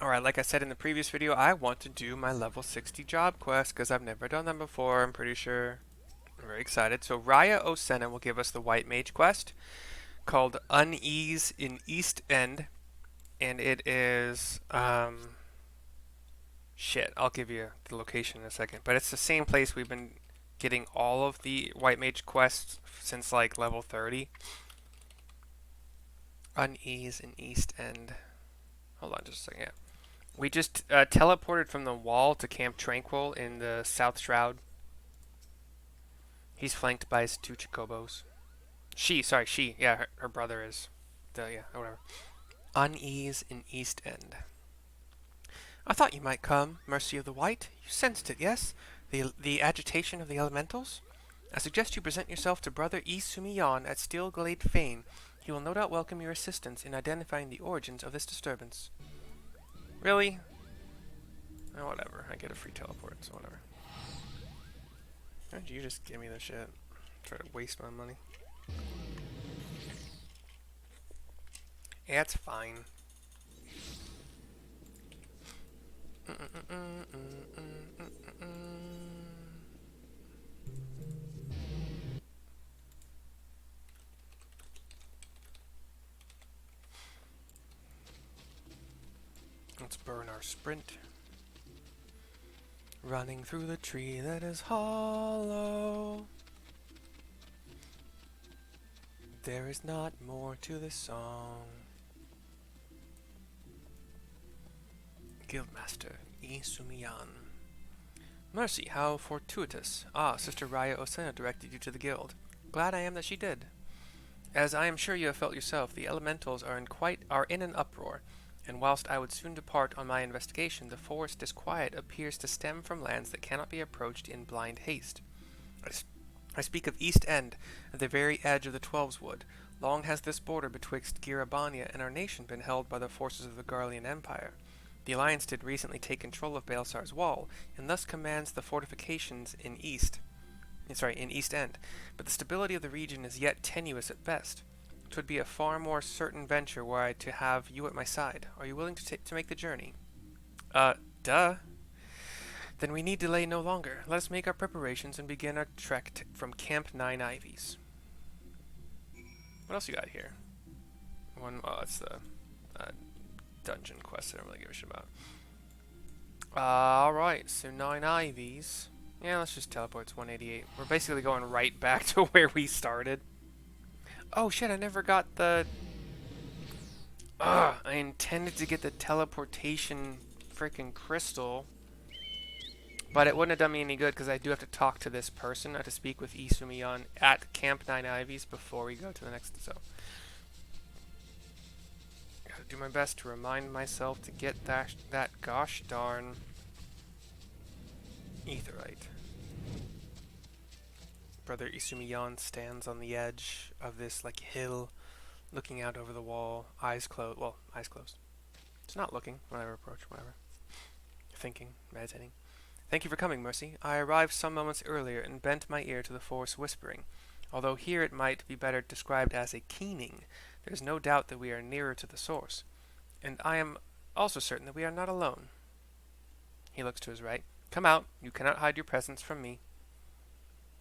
Alright, like I said in the previous video, I want to do my level 60 job quest because I've never done them before, I'm pretty sure. I'm very excited. So Raya Osena will give us the White Mage quest called Unease in East End, and it is, shit, I'll give you the location in a second, but it's the same place we've been getting all of the White Mage quests since like level 30. Unease in East End. Hold on just a second. Yeah. We just teleported from the wall to Camp Tranquil in the South Shroud. He's flanked by his two Chocobos. She. Yeah, her brother is. Yeah, whatever. Unease in East End. I thought you might come, Mercy of the White. You sensed it, yes? The agitation of the elementals? I suggest you present yourself to Brother E-Sumi-Yan at Steelglade Fane. He will no doubt welcome your assistance in identifying the origins of this disturbance. Really? Oh, whatever. I get a free teleport, so whatever. Why don't you just give me the shit? Try to waste my money. Yeah, it's fine. Let's burn our sprint. Running through the tree that is hollow. There is not more to this song. Guildmaster E-Sumi-Yan. Mercy, how fortuitous. Ah, Sister Raya Osena directed you to the guild. Glad I am that she did. As I am sure you have felt yourself, the elementals are in an uproar, and whilst I would soon depart on my investigation, the forest disquiet appears to stem from lands that cannot be approached in blind haste. I speak of East End, at the very edge of the Twelves Wood. Long has this border betwixt Girabania and our nation been held by the forces of the Garlean Empire. The Alliance did recently take control of Baelsar's wall, and thus commands the fortifications in East End, but the stability of the region is yet tenuous at best. 'Twould be a far more certain venture were I to have you at my side. Are you willing to make the journey? Duh. Then we need delay no longer. Let us make our preparations and begin our trek from Camp 9 Ivies. What else you got here? It's the dungeon quest I don't really give a shit about. Alright, so 9 Ivies. Yeah, let's just teleport to 188. We're basically going right back to where we started. Oh shit, I never got the... I intended to get the teleportation freaking crystal. But it wouldn't have done me any good because I do have to talk to this person. I have to speak with E-Sumi-Yan at Camp 9 Ivies before we go to the next... So, I gotta do my best to remind myself to get that gosh darn Aetheryte. Brother E-Sumi-Yan stands on the edge of this like hill, looking out over the wall, eyes closed. Well, eyes closed. It's not looking when I approach, whatever. Thinking, meditating. Thank you for coming, Mercy. I arrived some moments earlier and bent my ear to the forest whispering. Although here it might be better described as a keening, there is no doubt that we are nearer to the source. And I am also certain that we are not alone. He looks to his right. Come out. You cannot hide your presence from me.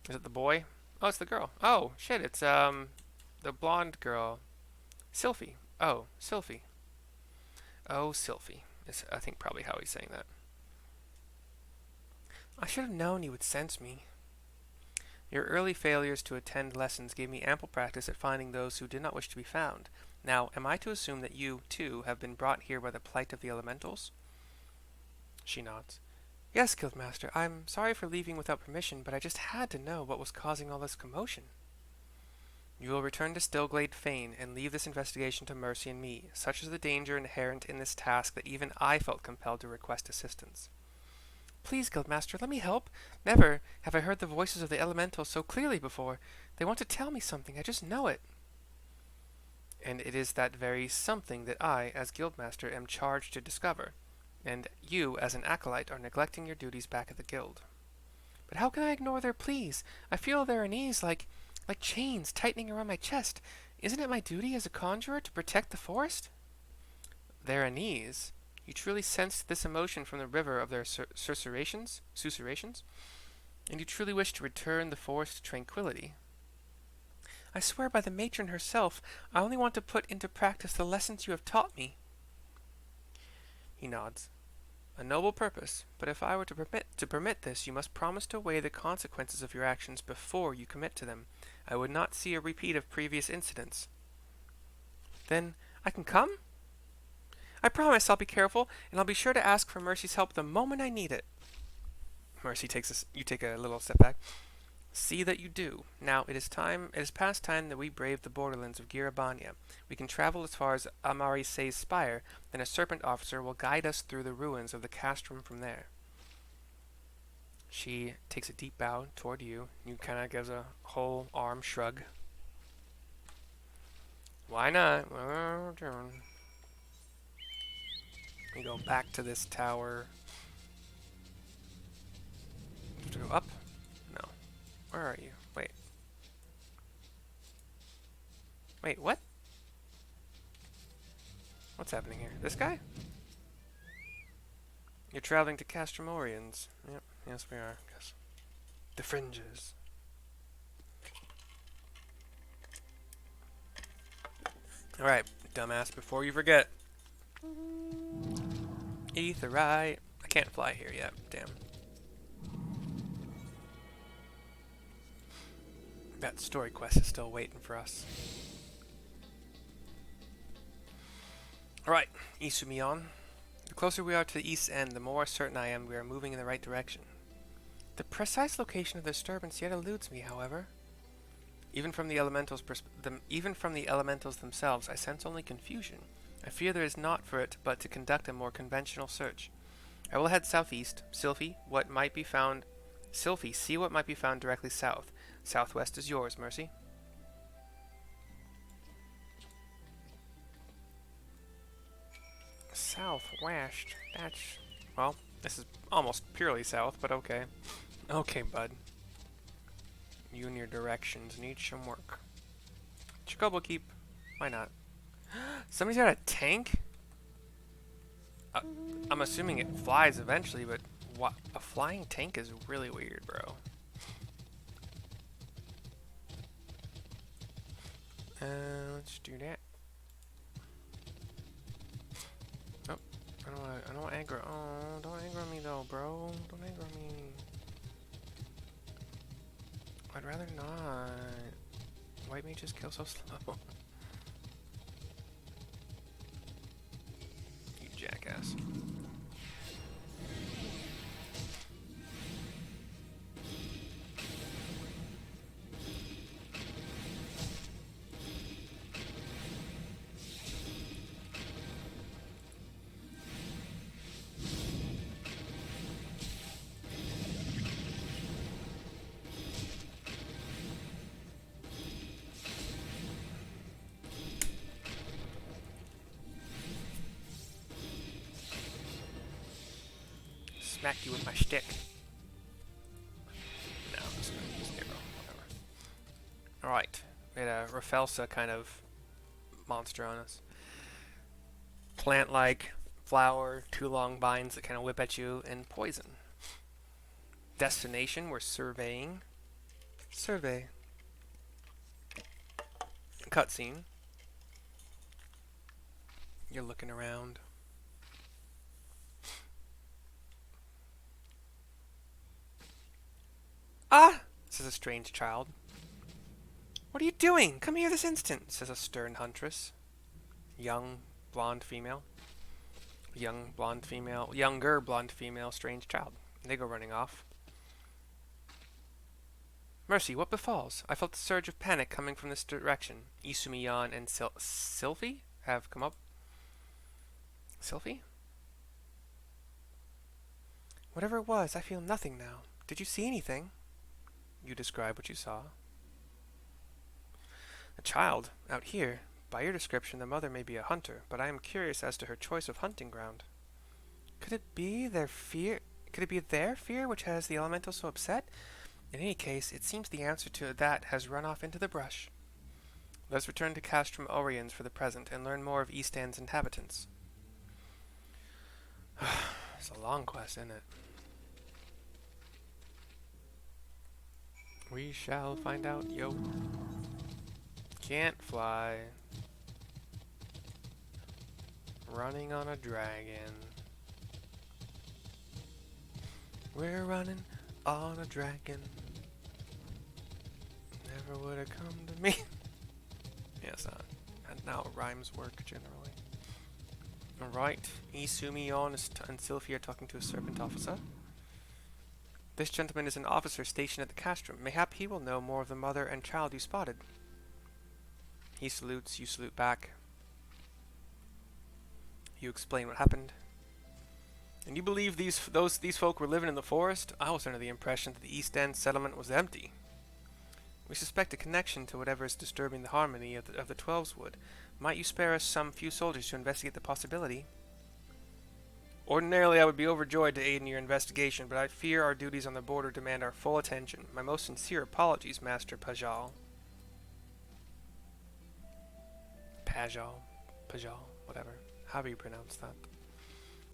Is it the boy? Oh, it's the girl. Oh, shit, it's, the blonde girl. Sylphie. Oh, Sylphie. Oh, Sylphie. Is, I think, probably how he's saying that. I should have known you would sense me. Your early failures to attend lessons gave me ample practice at finding those who did not wish to be found. Now, am I to assume that you, too, have been brought here by the plight of the elementals? She nods. Yes, Guildmaster, I'm sorry for leaving without permission, but I just had to know what was causing all this commotion. You will return to Steelglade Fane and leave this investigation to Mercy and me. Such is the danger inherent in this task that even I felt compelled to request assistance. Please, Guildmaster, let me help. Never have I heard the voices of the elementals so clearly before. They want to tell me something, I just know it. And it is that very something that I, as Guildmaster, am charged to discover. And you, as an acolyte, are neglecting your duties back at the guild. But how can I ignore their pleas? I feel their unease like chains tightening around my chest. Isn't it my duty as a conjurer to protect the forest? Their unease? You truly sensed this emotion from the river of their susurrations? And you truly wish to return the forest to tranquility? I swear by the matron herself, I only want to put into practice the lessons you have taught me. He nods. A noble purpose, but if I were to permit this, you must promise to weigh the consequences of your actions before you commit to them. I would not see a repeat of previous incidents. Then I can come? I promise I'll be careful, and I'll be sure to ask for Mercy's help the moment I need it. Mercy you take a little step back. See that you do. Now it is past time that we brave the borderlands of Girabania. We can travel as far as Amarise's spire, then a serpent officer will guide us through the ruins of the castrum from there. She takes a deep bow toward you. You kind of gives a whole arm shrug. Why not? We go back to this tower. Have to go up? No. Where are you? Wait. Wait, what? What's happening here? This guy? You're traveling to Castromorians. Yep, yes we are. Yes. The fringes. Alright, dumbass, before you forget. Aetheryte. I can't fly here yet. Damn. That story quest is still waiting for us. Alright, E-Sumi-Yan. The closer we are to the east end, the more certain I am we are moving in the right direction. The precise location of the disturbance yet eludes me, however. Even from the elementals themselves, I sense only confusion. I fear there is naught for it but to conduct a more conventional search. I will head southeast. Sylphie, see what might be found directly south. Southwest is yours, Mercy. Southwest. That's... well, this is almost purely south, but okay. Okay, bud. You and your directions need some work. Chocobo keep. Why not? Somebody's got a tank? I'm assuming it flies eventually, but what? A flying tank is really weird, bro. Let's do that. Oh, I don't want aggro. Oh, don't aggro me though, bro. Don't aggro me. I'd rather not. White mages kill so slow. You jackass. Smack you with my stick. No, I'm just gonna use arrow. Whatever. Alright. We had a Rafelsa kind of monster on us. Plant-like, flower, 2 long vines that kind of whip at you, and poison. Destination, we're surveying. Survey. Cutscene. You're looking around. Ah! Says a strange child. What are you doing? Come here this instant, says a stern huntress. Young, blonde female. Younger blonde female, strange child. They go running off. Mercy, what befalls? I felt a surge of panic coming from this direction. E-Sumi-Yan and Sylphie have come up. Sylphie? Whatever it was, I feel nothing now. Did you see anything? You describe what you saw. A child, out here. By your description, the mother may be a hunter, but I am curious as to her choice of hunting ground. Could it be their fear? Could it be their fear which has the elemental so upset? In any case, it seems the answer to that has run off into the brush. Let us return to Castrum Oriens for the present and learn more of Eastand's inhabitants. It's a long quest, isn't it? We shall find out, yo. Can't fly. Running on a dragon. We're running on a dragon. Never would have come to me. Yes, and now rhymes work generally. Alright, E-Sumi-Yan and Sylphie are talking to a serpent officer. This gentleman is an officer stationed at the castrum. Mayhap he will know more of the mother and child you spotted. He salutes, you salute back. You explain what happened. And you believe these folk were living in the forest? I was under the impression that the East End settlement was empty. We suspect a connection to whatever is disturbing the harmony of the Twelves Wood. Might you spare us some few soldiers to investigate the possibility? Ordinarily, I would be overjoyed to aid in your investigation, but I fear our duties on the border demand our full attention. My most sincere apologies, Master Pajal. Pajal, whatever. However you pronounce that.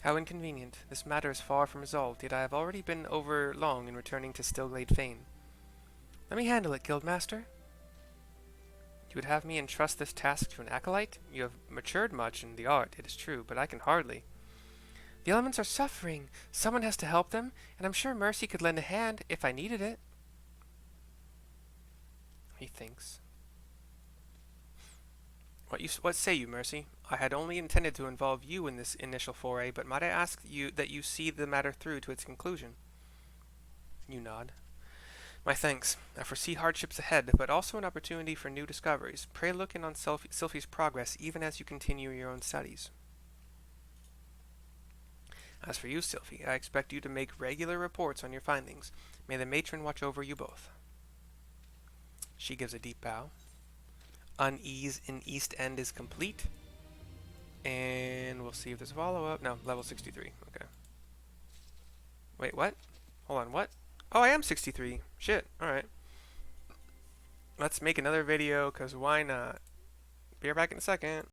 How inconvenient. This matter is far from resolved, yet I have already been over long in returning to Stillglade Fane. Let me handle it, Guildmaster. You would have me entrust this task to an acolyte? You have matured much in the art, it is true, but I can hardly. The elements are suffering. Someone has to help them, and I'm sure Mercy could lend a hand if I needed it. He thinks. What say you, Mercy? I had only intended to involve you in this initial foray, but might I ask that you see the matter through to its conclusion? You nod. My thanks. I foresee hardships ahead, but also an opportunity for new discoveries. Pray look in on Sylphie's progress even as you continue your own studies. As for you, Sylphie, I expect you to make regular reports on your findings. May the matron watch over you both. She gives a deep bow. Unease in East End is complete. And we'll see if there's a follow-up. No, level 63. Okay. Wait, what? Hold on, what? Oh, I am 63. Shit, alright. Let's make another video, because why not? Be right back in a second.